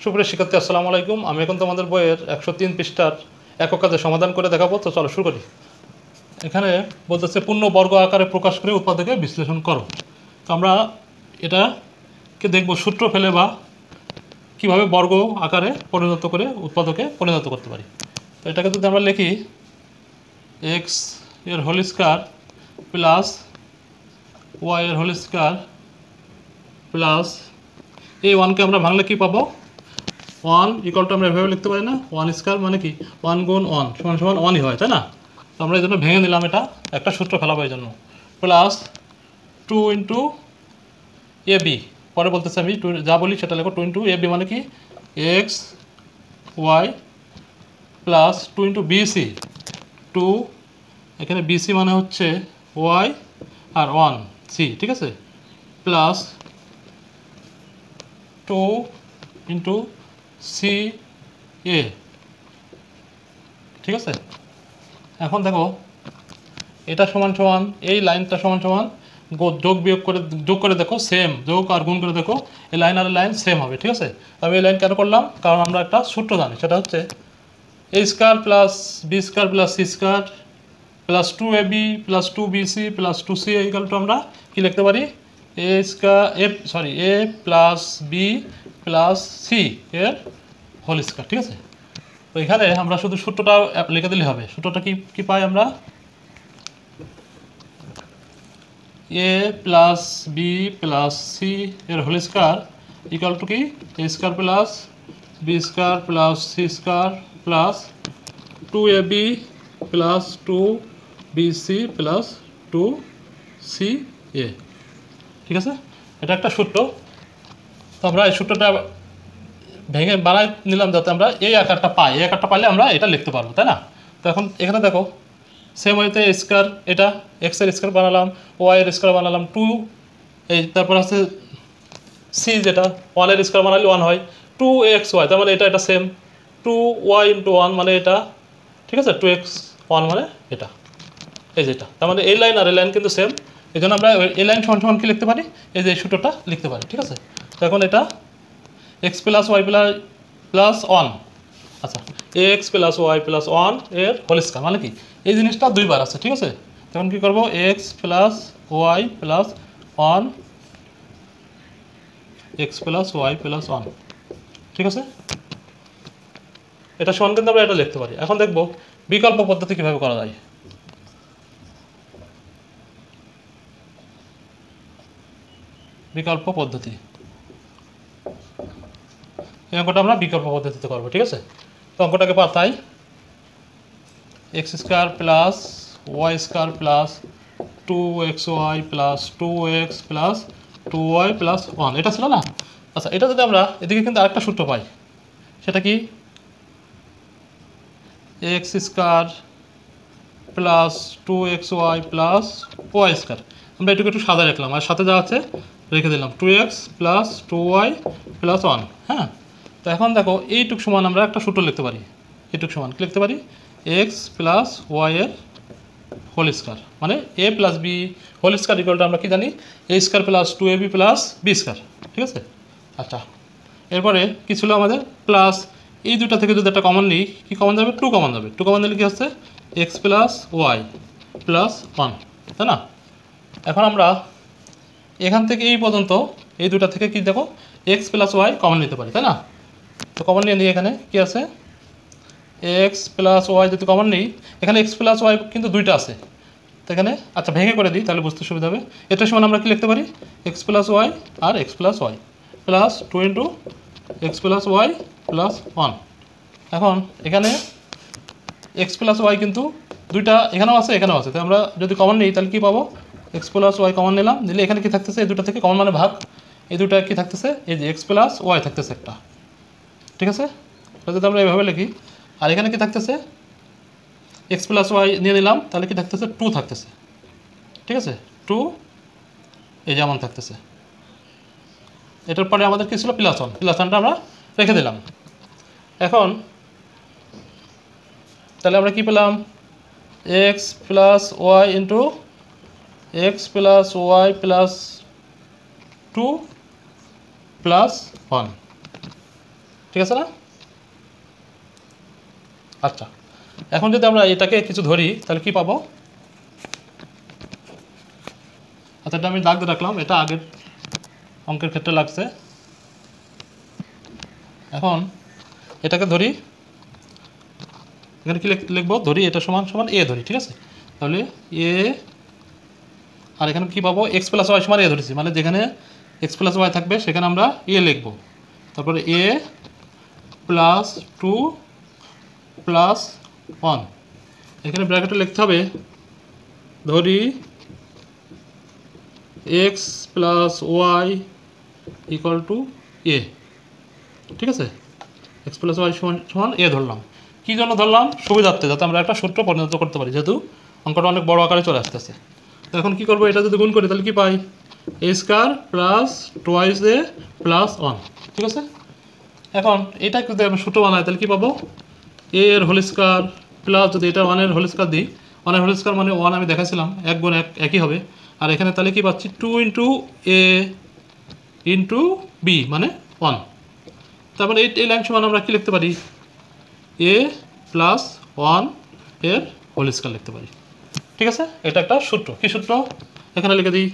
সুপ্রিয় শিক্ষার্থী আসসালামু আলাইকুম। আমি এখন তোমাদের বইয়ের 103 পৃষ্ঠার একক কাজের সমাধান করে দেখাবো। তো চলো শুরু করি। এখানে বলতেছে পূর্ণ বর্গ আকারে প্রকাশ করে উৎপাদকে বিশ্লেষণ করো। তো আমরা এটাকে দেখব সূত্র ফেলে বা কীভাবে বর্গ আকারে পরিণত করে উৎপাদকে পরিণত করতে পারি। তো এটাকে যদি আমরা লিখি এক্স এর হোল স্কয়ার প্লাস ওয়াই এর হোল স্কয়ার প্লাস এই ওয়ানকে আমরা ভাঙলে কী পাবো, 1 ইকুয়াল টু আমরা এভাবে লিখতে পারি না, 1 স্কয়ার মানে কি 1 গুণ 1 সমান সমান 1ই হয়, তাই না? তো আমরা এই জন্য ভেঙে নিলাম, এটা একটা সূত্র ফেলাবো এই জন্য। প্লাস 2 ইন্টু এ বি, পরে বলতেছে আমি যা বলি সেটা লেখো। 2 ইন্টু এ বি মানে কি X Y plus 2 into BC, 2 এখানে বিসি মানে হচ্ছে ওয়াই আর 1 সি, ঠিক আছে, প্লাস 2 ইন্টু সি এ, ঠিক আছে। এখন দেখো এটা সমান সমান এই লাইনটা সমান সমান যোগ করে দেখো, সেম যোগ আর গুণ করে দেখো, এই লাইন আর লাইন সেম হবে, ঠিক আছে। আমি এই লাইন কেন করলাম, কারণ আমরা একটা সূত্র জানি, সেটা হচ্ছে a square plus b square plus c square plus 2ab plus 2bc plus 2c equal to আমরা কি লিখতে পারি, a plus b plus c এর হোল স্কয়ার, ঠিক আছে। তো এখানে আমরা শুধু সূত্রটা লিখে দিলে হবে। সূত্রটা কি পাই আমরা, a plus b plus c এর হোল স্কয়ার ইকুয়াল টু কি a square plus b square plus c square plus 2ab plus 2bc plus 2ca, ঠিক আছে। এটা একটা সূত্র। তো আমরা এই সূত্রটা ভেঙে বানাই নিলাম যাতে আমরা এই আকারটা পাই, এই আকারটা পাইলে আমরা এটা লিখতে পারবো, তাই না? তো এখন এখানে দেখো সেম ওয়েতে স্কয়ার, এটা এক্সের স্কয়ার বানালাম, ওয়াইয়ের স্কয়ার বানালাম 2, এই তারপর আছে সি যেটা 1 এর স্কয়ার বানালে 1 হয়, 2xy তার মানে এটা সেম, 2y ইন্টু 1 মানে এটা, ঠিক আছে, 2x1 মানে এটা, এই যেটা, তার মানে এই লাইন আর এই লাইন কিন্তু সেম। এই জন্য আমরা এই লাইন সমান সমান কি লিখতে পারি, এই যে সূত্রটা লিখতে পারি, ঠিক আছে। তো এখন এটা এক্স প্লাস ওয়াই প্লাস 1, আচ্ছা এক্স প্লাস ওয়াই প্লাস 1 এর হোল স্কয়ার মানে কি এই জিনিসটা দুইবার আছে, ঠিক আছে। তখন কী করবো, X plus Y plus 1 X plus Y plus 1, ঠিক আছে। এটা সমান কিন্তু আমরা এটা লিখতে পারি। এখন দেখবো বিকল্প পদ্ধতি কীভাবে করা যায়। বিকল্প পদ্ধতি, এই অঙ্কটা আমরা বিকল্প পদ্ধতিতে করবো, ঠিক আছে। তো অঙ্কটাকে পাতাই x square plus Y square plus 2xy plus 2x plus 2y plus 1 এটা ছিল না। আচ্ছা এটা যদি আমরা এদিকে কিন্তু আরেকটা সূত্র পাই, সেটা কি X square plus 2xy plus Y square, আমরা এটুকু একটু সাদা রাখলাম আর সাথে যা আছে রেখে দিলাম 2x প্লাস 2y প্লাস 1, হ্যাঁ। তো এখন দেখো এইটুক সমান আমরা একটা সূত্র লিখতে পারি, এইটুক সমান কি লিখতে পারি, এক্স প্লাস ওয়াই এর হোল স্কয়ার মানে a plus b whole square ইকুয়ালটা আমরা কি জানি, a square plus 2ab plus b square, ঠিক আছে। আচ্ছা এরপরে কি ছিল আমাদের, প্লাস এই দুটা থেকে যদি একটা কমন নিই, কি কমন যাবে, 2 কমন যাবে। 2 কমন দিলে কি হচ্ছে এক্স প্লাস ওয়াই প্লাস 1, তাই না। এখন আমরা এখান থেকে এই পর্যন্ত এই দুটা থেকে কি দেখো এক্স প্লাস ওয়াই কমন নিতে পারি, তাই না। তো কমন নিয়ে নিই, এখানে কি আছে এক্স প্লাস ওয়াই যদি কমন নিই, এখানে এক্স প্লাস ওয়াই কিন্তু দুইটা আছে, তো এখানে আচ্ছা ভেঙে করে দিই তাহলে বুঝতে সুবিধা হবে। এটার সমান আমরা কি লিখতে পারি, এক্স প্লাস ওয়াই আর x plus Y plus 2 into x plus Y plus 1। এখন এখানে এক্স প্লাস ওয়াই কিন্তু দুইটা এখানেও আছে এখানেও আছে, তো আমরা যদি কমন নিই তাহলে কী পাবো, এক্স প্লাস ওয়াই কমন নিলাম, নিলে এখানে কী থাকতেছে, এই দুটো থেকে কমন মানে ভাগ, এই দুটো কী থাকতেছে, এই যে এক্স প্লাস ওয়াই থাকতেছে একটা, ঠিক আছে। যদি আমরা এইভাবে লিখি, আর এখানে কি থাকতেছে এক্স প্লাস ওয়াই নিয়ে নিলাম, তাহলে কি থাকতেছে 2 থাকতেছে, ঠিক আছে, 2 এই যেমন থাকতেছে। এটার পরে আমাদের কী ছিল প্লাস 1, প্লাস 1টা আমরা রেখে দিলাম। এখন তাহলে আমরা কি পেলাম, x plus y into x plus Y plus 2 plus 1, ঠিক আছে না? আচ্ছা, এখন যদি আমরা এটাকে কিছু ধরি তাহলে কি পাবো? আচ্ছা, এটা আমি দাগ দিয়ে রাখলাম, এটা আগের অঙ্কের ক্ষেত্রে লাগছে। এখন এটাকে ধরি, এখানে কি লিখবো? ধরি এটা সমান সমান এ ধরি, ঠিক আছে? তাহলে এ, আর এখানে কি পাবো? এক্স প্লাস ওয়াই সমান এ ধরেছি, মানে যেখানে এক্স প্লাস ওয়াই থাকবে সেখানে আমরা এ লিখবো। তারপরে এ প্লাস 2 প্লাস 1, এখানে ব্র্যাকেটে লিখতে হবে ধরি x plus y equal to a, ঠিক আছে? এক্স প্লাস ওয়াই সমান সমান এ ধরলাম। কী জন্য ধরলাম? সুবিধার্থে, যাতে আমরা একটা সূত্র পরিণত করতে পারি, যেহেতু অঙ্কটা অনেক বড় আকারে চলে আসতেছে। তো এখন কী করবো? এটা যদি গুণ করি তাহলে কী পাই? এ স্কোয়ার প্লাস টোয়াইস এ প্লাস 1, ঠিক আছে? এখন এটা যদি আমি সূত্র বানাই তাহলে কী পাবো? এ এর হোল স্কোয়ার প্লাস, যদি এটা 1-এর হোল স্কোয়ার দিই, 1-এর হোল স্কোয়ার মানে 1 আমি দেখাছিলাম 1 গুণ 1 একই হবে। আর এখানে তাহলে কী পাচ্ছি? 2 ইন্টু এ ইন্টু বি মানে 1। তারপরে এই লাইন সমান আমরা কী লিখতে পারি? এ প্লাস 1 এর হোল স্কোয়ার লিখতে পারি, ঠিক আছে? এটা একটা সূত্র। কী সূত্র? এখানে লিখে দিই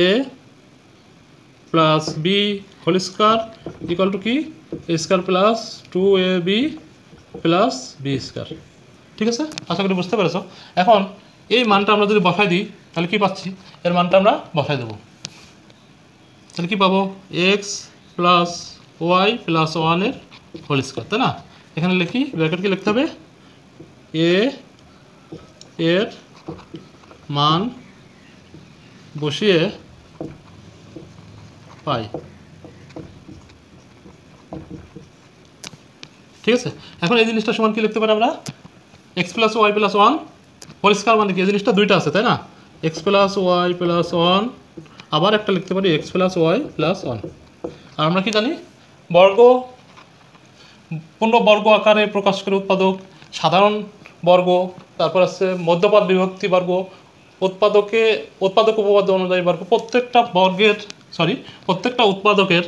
a plus b whole square equal to কি? A square plus 2ab plus b square, ঠিক আছে? আশা করি বুঝতে পেরেছো। এখন এই মানটা আমরা যদি বসাই দিই তাহলে কী পাচ্ছি? এর মানটা আমরা বসাই দেবো, তাহলে কী পাবো? এক্স প্লাস ওয়াই প্লাস 1-এর হোল স্কোয়ার, তাই না? এখানে লিখি, ব্র্যাকেট কি লিখতে হবে? এ এর মান বসিয়ে পাই, ঠিক আছে? এখন এই জিনিসটা সমান কি লিখতে পারি আমরা? X plus Y plus 1 whole square মানে কি? এই জিনিসটা দুইটা আছে, তাই না? এক্স প্লাস ওয়াই প্লাস 1, আবার একটা লিখতে পারি এক্স প্লাস ওয়াই প্লাস 1। আর আমরা কি জানি? বর্গ, পূর্ণবর্গ আকারে প্রকাশ করে উৎপাদক, সাধারণ বর্গ, তারপর আছে মধ্যপদ বিভক্তি বর্গ, উৎপাদক উপপাদ্য অনুযায়ী বর্গ, প্রত্যেকটা উৎপাদকের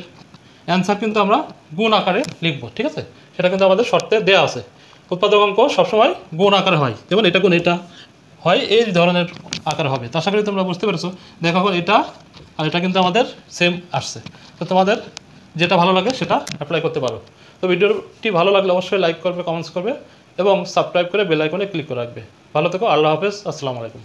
অ্যান্সার কিন্তু আমরা গুণ আকারে লিখব, ঠিক আছে? সেটা কিন্তু আমাদের শর্তে দেওয়া আছে। উৎপাদক অঙ্ক সবসময় গুণ আকারে হয়, যেমন এটা গুণ এটা হয়, এই ধরনের আকার হবে। তো আশা করি তোমরা বুঝতে পেরেছো। দেখো এখন এটা আর এটা কিন্তু আমাদের সেম আসছে। তো তোমাদের যেটা ভালো লাগে সেটা অ্যাপ্লাই করতে পারো। তো ভিডিওটি ভালো লাগলে অবশ্যই লাইক করবে, কমেন্টস করবে এবং সাবস্ক্রাইব করে বেল আইকনে ক্লিক করে রাখবে। ভালো থেকো, আল্লাহ হাফেজ, আসসালামু আলাইকুম।